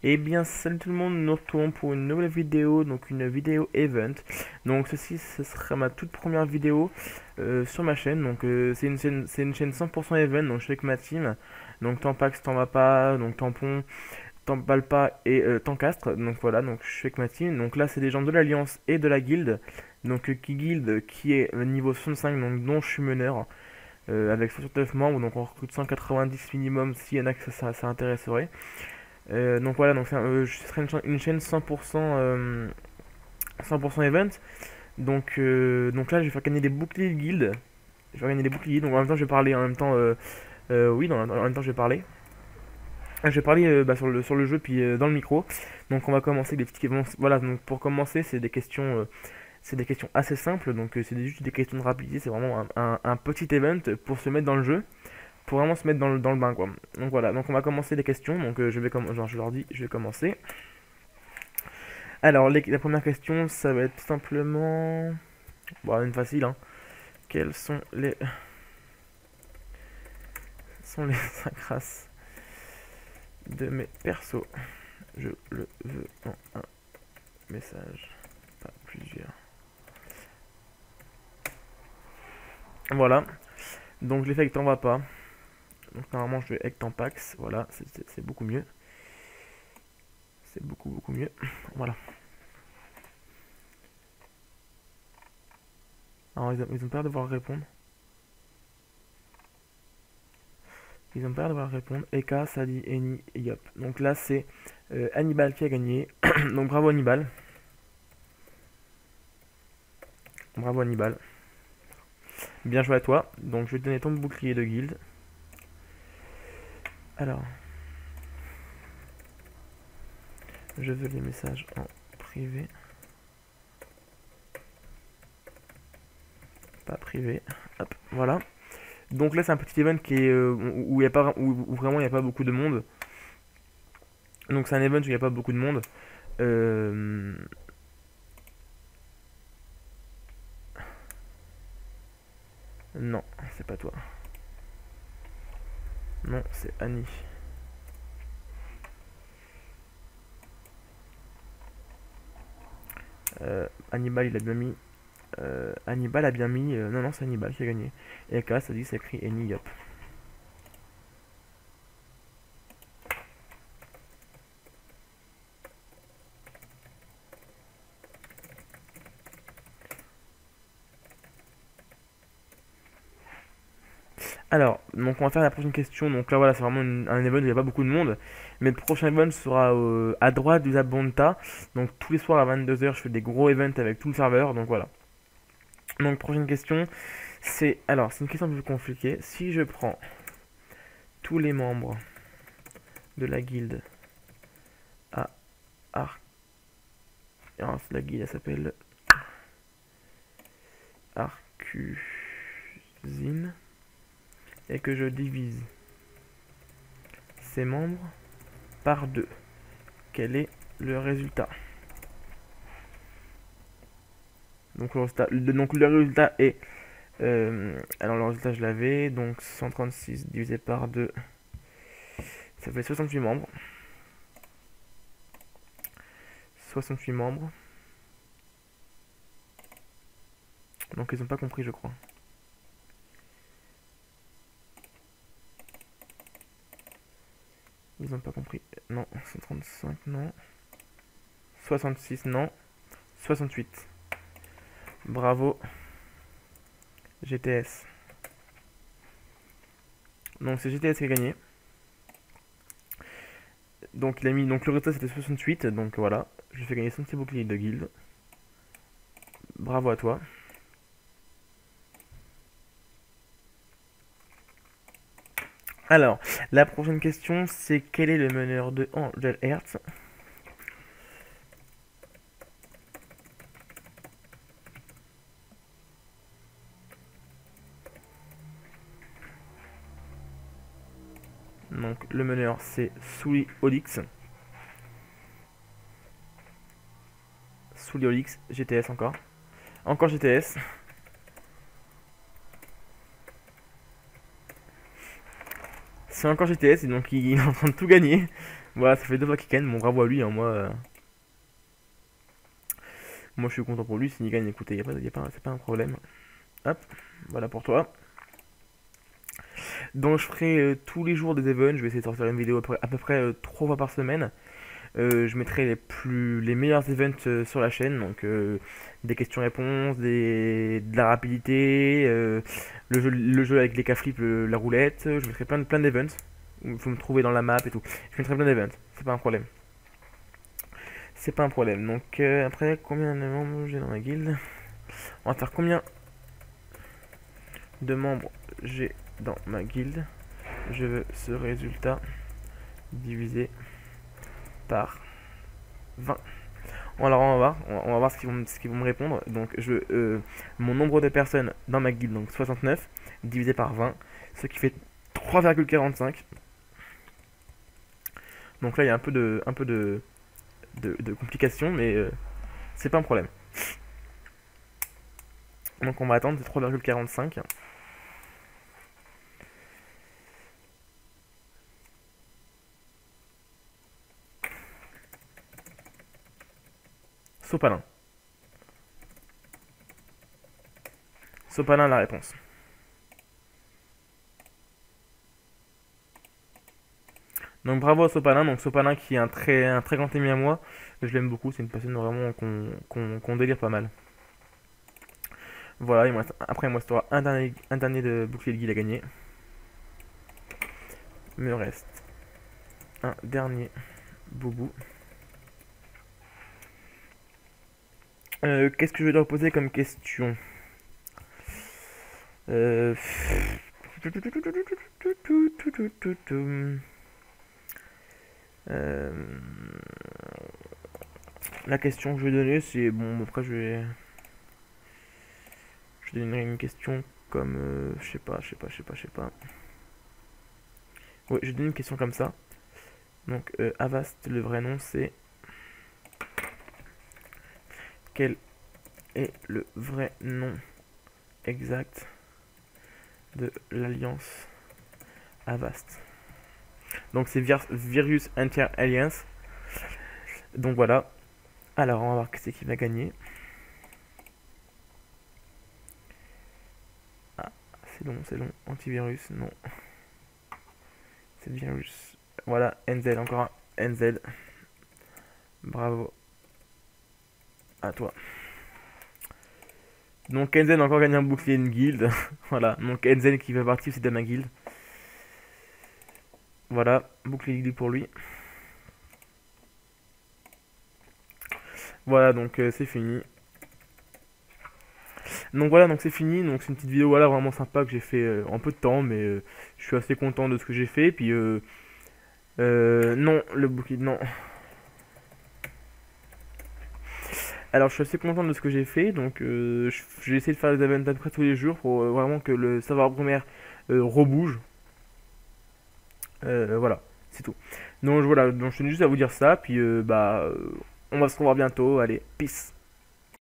Eh bien, salut tout le monde, nous nous retrouvons pour une nouvelle vidéo, donc une vidéo event. Donc ce sera ma toute première vidéo sur ma chaîne. Donc c'est une chaîne 100% event, donc je suis avec ma team. Donc Tampax, t'en vas pas, donc Tampon, Tampal pas et Tancastre. Donc voilà, donc je suis avec ma team. Donc là c'est des gens de l'Alliance et de la Guilde. Donc qui Guilde qui est niveau 65, donc dont je suis meneur. Avec 69 membres, donc on recrute 190 minimum s'il y en a que ça intéresserait. Donc voilà, donc ce serait une chaîne 100% event. Donc là, je vais faire gagner des boucliers de guild. Je vais faire gagner des boucliers. Donc en même temps, je vais parler. En même temps, oui, en même temps, je vais parler. Je vais parler sur le jeu, puis dans le micro. Donc on va commencer avec des petites questions. Voilà, donc pour commencer, c'est des questions assez simples. Donc c'est juste des questions de rapidité. C'est vraiment un petit event pour se mettre dans le jeu. Pour vraiment se mettre dans le bain, quoi. Donc voilà, donc on va commencer les questions. Donc je leur dis, je vais commencer. Alors, la première question, ça va être tout simplement. Bon, une facile, hein. Quelles sont les 5 races de mes persos? Je le veux en un message, pas plusieurs. Voilà. Donc, je l'ai fait avec T'en va pas. Donc, normalement, je vais avec Tampax. Voilà, c'est beaucoup mieux. C'est beaucoup mieux. Voilà. Alors, ils ont peur de devoir répondre. Ils ont peur de devoir répondre. Eka, Sadi, Eni et Yop. Donc là, c'est Hannibal qui a gagné. Donc, bravo Hannibal. Bravo Hannibal. Bien joué à toi. Donc je vais te donner ton bouclier de guilde. Alors, je veux les messages en privé. Pas privé. Hop, voilà. Donc là c'est un petit event qui est où, où vraiment il n'y a pas beaucoup de monde. Donc c'est un event où il n'y a pas beaucoup de monde. Euh, Non, c'est pas toi. Non, c'est Annie. Hannibal il a bien mis. Hannibal a bien mis. Non, non, c'est Hannibal qui a gagné. Et AK, ça dit, c'est écrit Eni, Yop. Alors, donc on va faire la prochaine question. Donc là, voilà, c'est vraiment un event où il n'y a pas beaucoup de monde. Mais le prochain event sera à droite du Zabonta. Donc tous les soirs à 22h, je fais des gros events avec tout le serveur. Donc voilà. Donc prochaine question, c'est... Alors, c'est une question un peu plus compliquée. Si je prends tous les membres de la guilde à Arc... Alors, la guilde, elle s'appelle Arcusine. Et que je divise ces membres par 2. Quel est le résultat? Donc le résultat est... alors le résultat je l'avais, donc 136 divisé par 2, ça fait 68 membres. 68 membres. Donc ils ont pas compris je crois. Ils ont pas compris. Non, 135 non. 66 non. 68. Bravo. GTS. Donc c'est GTS qui a gagné. Donc il a mis. Donc le résultat c'était 68. Donc voilà. Je fais gagner son petit bouclier de guilde. Bravo à toi. Alors, la prochaine question c'est quel est le meneur de Angel Hertz? Donc le meneur c'est Souli Olix. Souli Olix, GTS encore. Encore GTS. C'est encore GTS et donc il est en train de tout gagner. Voilà, ça fait 2 fois qu'il gagne, bon bravo à lui, hein, moi je suis content pour lui, s'il gagne, écoutez, c'est pas un problème. Hop, voilà pour toi. Donc je ferai tous les jours des events, je vais essayer de sortir une vidéo à peu près 3 fois par semaine. Je mettrai les meilleurs events sur la chaîne, donc des questions-réponses, de la rapidité, le jeu avec les cafrips, la roulette, je mettrai plein d'events. Il faut me trouver dans la map et tout. Je mettrai plein d'events, c'est pas un problème. C'est pas un problème. Donc après, combien de membres j'ai dans ma guilde? On va faire combien de membres j'ai dans ma guilde. Je veux ce résultat divisé par 20. Alors on va voir ce qu'ils vont me répondre. Donc mon nombre de personnes dans ma guilde, donc 69, divisé par 20, ce qui fait 3,45. Donc là il y a un peu de complications, mais c'est pas un problème. Donc on va attendre, c'est 3,45. Sopalin. Sopalin la réponse. Donc bravo à Sopalin, donc Sopalin qui est un très grand ami à moi, je l'aime beaucoup, c'est une personne vraiment qu'on délire pas mal. Voilà, après il me restera un dernier de bouclier de guild à gagner. Il me reste un dernier boubou. Qu'est-ce que je vais leur poser comme question? La question que je vais donner, c'est bon. Après, je donnerai une question comme je sais pas. Ouais, je donne une question comme ça. Donc, Avast, le vrai nom, c'est quel est le vrai nom exact de l'alliance Avast? Donc c'est Virus Inter Alliance. Donc voilà. Alors on va voir qui c'est qui va gagner. Ah, c'est long. Antivirus, non. C'est virus. Voilà, NZ, encore un NZ. Bravo à toi. Donc NZ a encore gagné un bouclier une guilde. Voilà, donc NZ qui fait partie aussi de ma guilde. Voilà, bouclier guilde pour lui. Voilà, donc c'est fini. Donc voilà, donc c'est fini. Donc c'est une petite vidéo voilà, vraiment sympa que j'ai fait en peu de temps, mais je suis assez content de ce que j'ai fait. Puis non, le bouclier, non. Alors je suis assez content de ce que j'ai fait, donc j'ai essayé de faire des events à peu près tous les jours pour vraiment que le savoir primaire rebouge. Voilà, c'est tout. Donc voilà, donc je tenais juste à vous dire ça, puis on va se revoir bientôt. Allez, peace.